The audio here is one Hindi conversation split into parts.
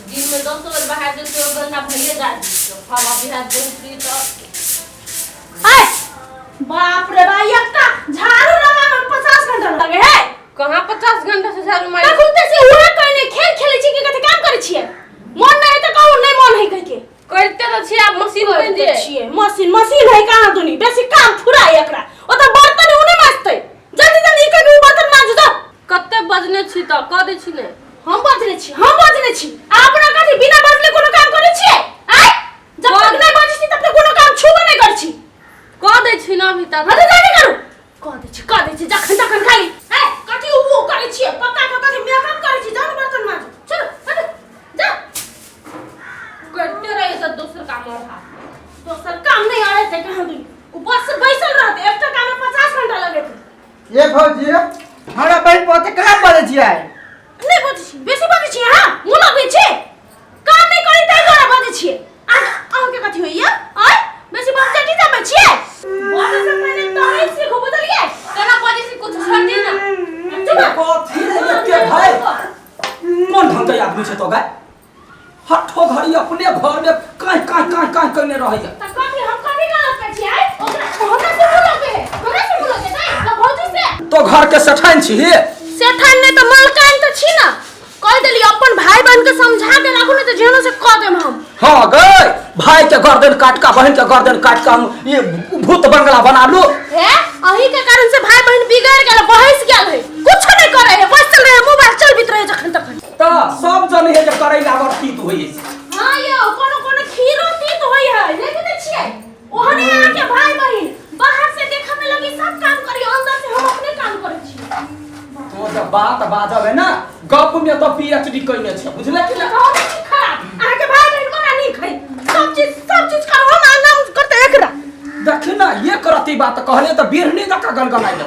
दिन में 10 बार बाहर देते हो गंदा भइए जा हवा बिहार देती तो हाय बाप रे भाई का झाड़ू लगा में 50 घंटा लगे है। कहां 50 घंटा से झाड़ू मारे तखुनते से उहे कहने खेल खेले छी के कते काम करे छिए। मन नहीं त कहू नहीं मन है कह के करते तो छी आप मशीन बन दिए छिए। मशीन है कहां दुनी बेसी काम फुराई एकरा ओ त बर्तन उने माजते जल्दी जल्दी के के बर्तन माज दो। कते बजने छी त क दे छी ने हम बजने छी अपना कथि बिना बजले कोनो काम करे छिए। आय जब तक नहीं बजै छी तब तक कोनो काम छुबे नहीं कर छी। क दे छी ना अभी तक हटे जाने करू क दे छी जखन तखन खाली ए कथि उ करे छिए पता का कथि मेकअप करे छी जान बर्तन माज चलो हट जा करते रहे तो दूसरा काम और दोसर काम नहीं आए थे कहां दुनी ऊपर से बैसल रहते एक काम में 50 घंटा लगे थे। ये भौजी हमरा बहन पोते कला पड़े छियै नहीं बजै छी बेसी बजै छी। हां मुना बे छी काम नहीं करी तै द्वारा बजै छी। आ के कथि होइया आय बेसी बजै जामे छी बोले से पहले तो ही सीखो बदलिए केना बजे छी कुछ छोड़ दी ना चुप कथि के भाई मन ढंग के आदमी छै तो गाय हठो घड़ी अपने घर में काई करने रहैया त कथि हम कथि गलत कर छी। आय हमरा से बोलो के हमरा से बोलो के नहीं तो भौजी से तो घर के सठाइन छी सेठान ने तो मलकान तो छी ना कह देली अपन भाई बहन के समझा के राखू ने तो जेनो से कह देम हम। हां गए भाई के गर्दन काट का बहन के गर्दन काट का हम ये भूत बंगला बना लू है अही के कारण से भाई बहन बिगड़ गेल बहस गेल है कुछ नहीं करे है बस चल रहे मोबाइल चल बित रहे जखन तखन त सब जन है जे करै लागत की तो होई छै। हां यो कोनो खीरो तीत होई है देख दे छियै ओहने आके भाई बहन बाहर से देखा में लगी सब काम करी अंदर से हम अपने काम करे छी। तो जब बात बाजब है ना गप में तो पीएचडी कइने छै बुझले कि बहुत खराब आके भाई बहन को ना नहीं खाई सब चीज करो हम नाम करते एकरा देख ना ये करती बात कहले तो बिरहनी द का गलगलाई दे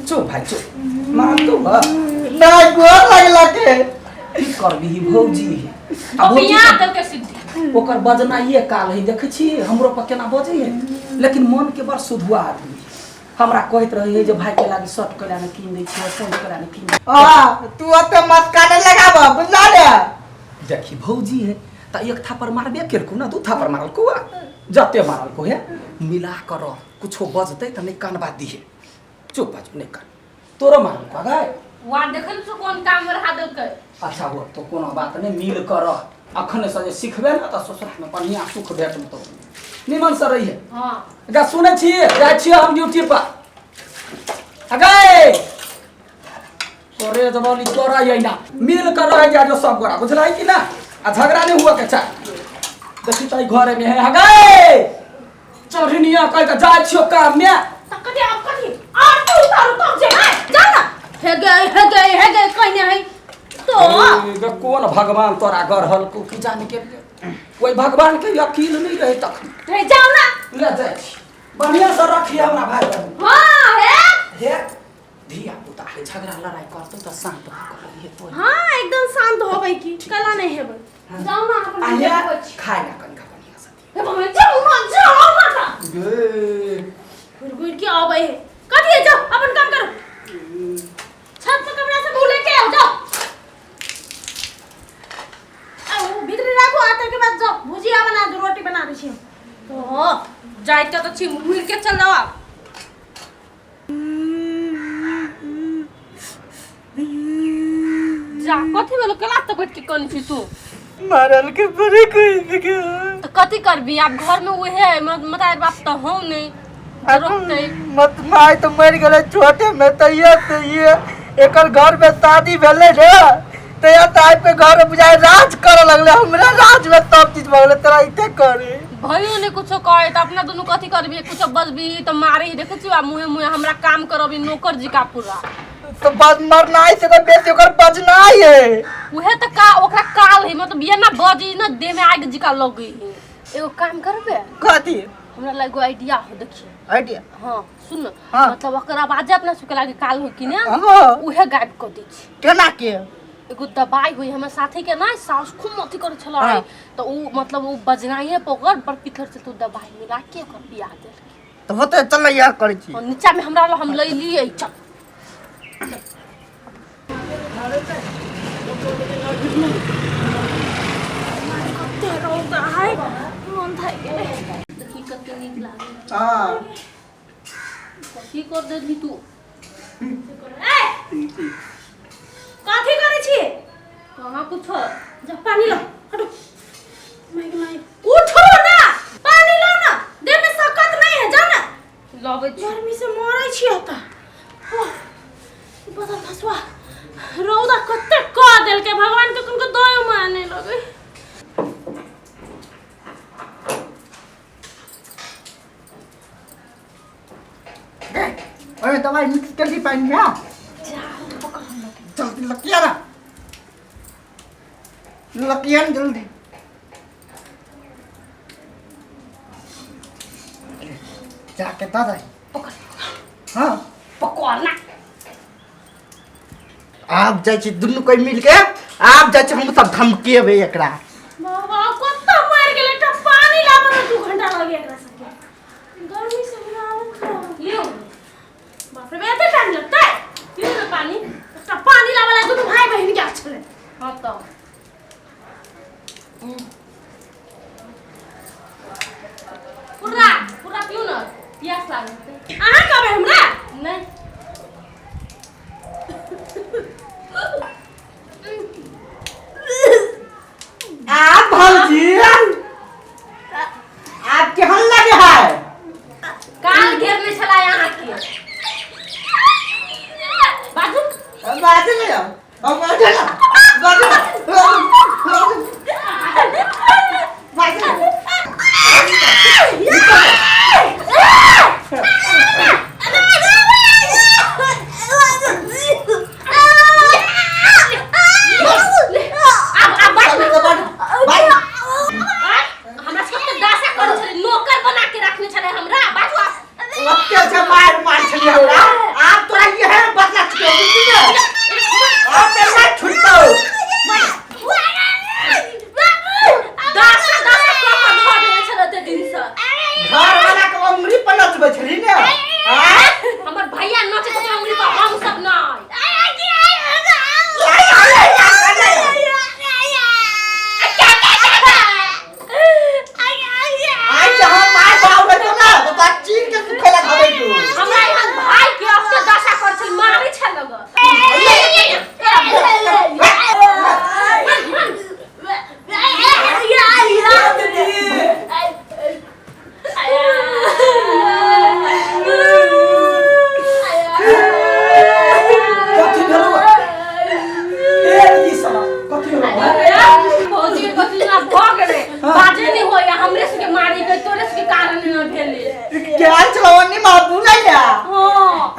चुप भाई चुप मान तू नहीं गोर लागला के की करबी भौजी अब यहां तक के सिद्धि ओकर बजना ये काल है देख छी हमरो पर केना बजे है लेकिन मन के बड़ सुधुआ आदमी हमरा कहत रहे है जे भाई के लागी शर्ट कला ने कीन दे छी सेंड कला ने कीन तू ओते मत काने लगाब बुझला रे देखी भौजी है त एक थापर मारबे केलकू ना दू थापर मारल को जते मारल को है मिला कर कुछो बजते त नहीं कानबा दिए चुप बाजू नहीं कान तोरो मारल को गए वहां देखल तो कौन काम रहा दल के अच्छा वो तो कोनो बात नहीं मिल कर अखने से जे सिखबे ना त ससुराल में बढ़िया सुख भेट में तो निमन से रही है। हां गा सुनै छी जाय छी हम ड्यूटी पर अगे तोरे जवानी तोरा यइना मिल कर रह जा जो सब गोरा बुझला है कि ना आ झगड़ा नहीं हुआ के चा देखी तई घरे में है अगे चढ़निया कह के जाय छियो काम में तकदे आप कथि आ तू उतारू तब जे जा ना हे गए कहने है तो कौन भगवान तोरा गढ़ल को की जाने के कोई भगवान के अकील नहीं रहे तक रे जाओ ना ले जाय बढ़िया से रखिए हमरा भाई बहन हां है धिया पुता है झगड़ा लड़ाई करतो त शांत हो रही है तो हां एकदम शांत होबै की कला नहीं हेबै जाओ ना अपन आया कुछ खाए ना कनिका बढ़िया से हे भगवान जाओ ना गे गुड़ के आबै है कथि है जाओ अपन काम करो छत पर कमरा से मुंह लेके आओ जाओ आओ भीतर राखो आते के बाद जाओ भुजिया बना दो रोटी बना दै छी तो जाइते तो छी मुड़ के चल जाओ जा कथि भेलो केला तो बैठ के कनी छी तू मारल के बड़े कोई के तो कथि करबी आप घर में उहे मतार बाप तो हो नहीं रोकते मत माय तो मर गेले छोटे में तो ये एकर घर में शादी भेले रे तो या टाइप के घर में बुझाए राज करे लगले हमरा राज में सब चीज भगले तेरा इते करे भयो ने कुछो कहे त अपना दोनों कथि करबी कुछो बजबी त मारी देखे छी आ मुहे मुहे हमरा काम करबी नौकर जी का पूरा तो बज मरनाई से तो बेसी ओकर बजनाई है उहे त का ओकरा काल है मतलब ये ना बजी ना देह में आग जिका लग गई एगो काम करबे कथि हमरा लागो आइडिया हो देखिए आइडिया हां सुन हाँ। मतलब ओकर आवाज अपना सुके लागे काल हो कि ना हां उहे गायब कर दी छी केना के एगो दवाई हुई हमर साथी के ना सास खूब मथी करे छला हाँ। तो उ मतलब उ बजनाइए पकड़ पर पिथर से तू दवाई मिला के ओकर पिया दे तो होते चल यार करे छी और नीचा में हमरा हम ले लिए चल भाई के देखी कते नीक लागे हां कथी कर देली तू ए कथी करे छिए कहां कुछ जा पानी लो हटो माई उठो ना पानी लो ना देह में ताकत नहीं है जाना लबे गर्मी से मरै छिए त बदल फसवा रौदा कते क देल के भगवान के कुनको दया माने लगे अरे दवाई मिक्स कर दी पानी में हाँ? जल्दी लकिया ना लकिया ना जल्दी जाके दादा हाँ पकवाना आप जाए छी दुनू कोई मिल के आप जाए छी हम सब धमकिएबे एकरा बाबा कत्ता मार गेले त पानी लाबे 2 घंटा लगे एकरा सबके गर्मी से हमरा खराब लियो बाप रे एते टाइम लगता है पियो ना पानी त पानी लाबे ला दुनू भाई बहन के छले हां तो पूरा पूरा पियो ना प्यास लागते अहाँ कबे हमरा नहीं आप भौजी आप केहन लगे है काल घेरने चला यहाँ की बाजू बात ले हम बात ले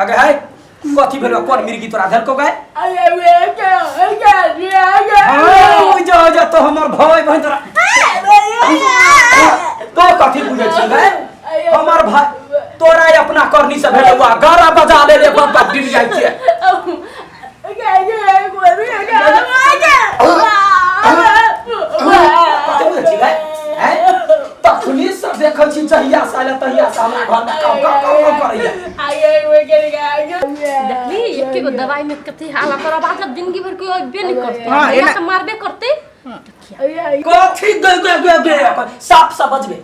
अगे है कथी भेलो कोन मिर्गी तोरा धर को गए हां जा तो हमर भाई बहन तोरा तो कथी बुझै छी गए हमर भाई तोरा अपना करनी से भेलो हुआ गारा बजा ले बप्पा गिर जाय छै पुलिस सब देखल छी जहिया साले तहिया सामने घर में काम करैया देखली एके गो दवाई में कथी हाला कर बाद जब जिंदगी भर कोई अबे नहीं करते हां या तो मारबे करते कथी दे साफ सा बजबे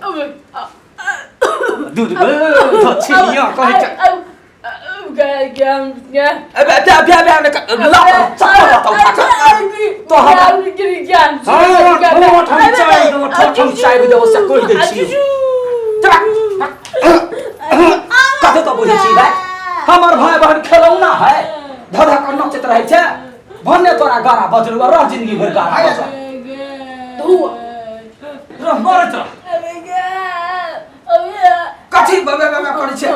दूध धछिया कहै छै अब तो हम कथे तो बुझे छी भाई हमर भाई बहन खेलौना है धधा कर नचत रहे छै भन्ने तोरा गारा बजलुआ रह जिंदगी भर गारा बजल धुआ रह मरत कथी बबे करै छै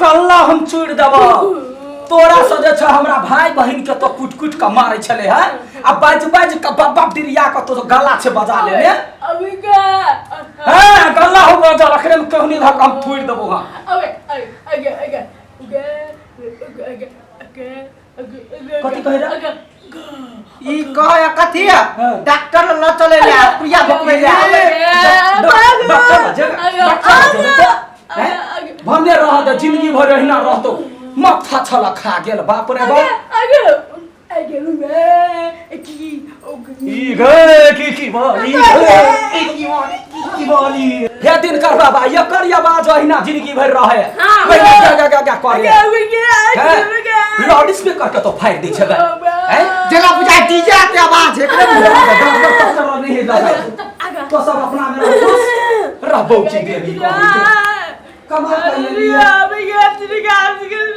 कल्ला हम चूड़ देबो तोरा से जे छ हमरा भाई बहन के तो कुट कुट के मारै छले है आ बाज बाज के बाप डिरिया के तो गला से बजा लेने अबे का हां गला हो बजा रखने में कहनी धक हम फोड़ देबो हां कथी कह रे ई कह कथी डॉक्टर ल चले ले प्रिया भकवे ले डॉक्टर भन्ने रह दे जिंदगी भर रहना रहतो माथा छला खा गेल बाप रे बाप ई गे बोली की बोली हे दिन कर बाबा ये कर आवाज ओहिना जिंदगी भर रहे क्या करे लाउड स्पीकर के तो फाड़ दी छबे हैं जगह बुझाई डीजे के आवाज एकरे नहीं है तो सब अपना में रहो की देवी कमाल कर लिया भैया तेरे काम कर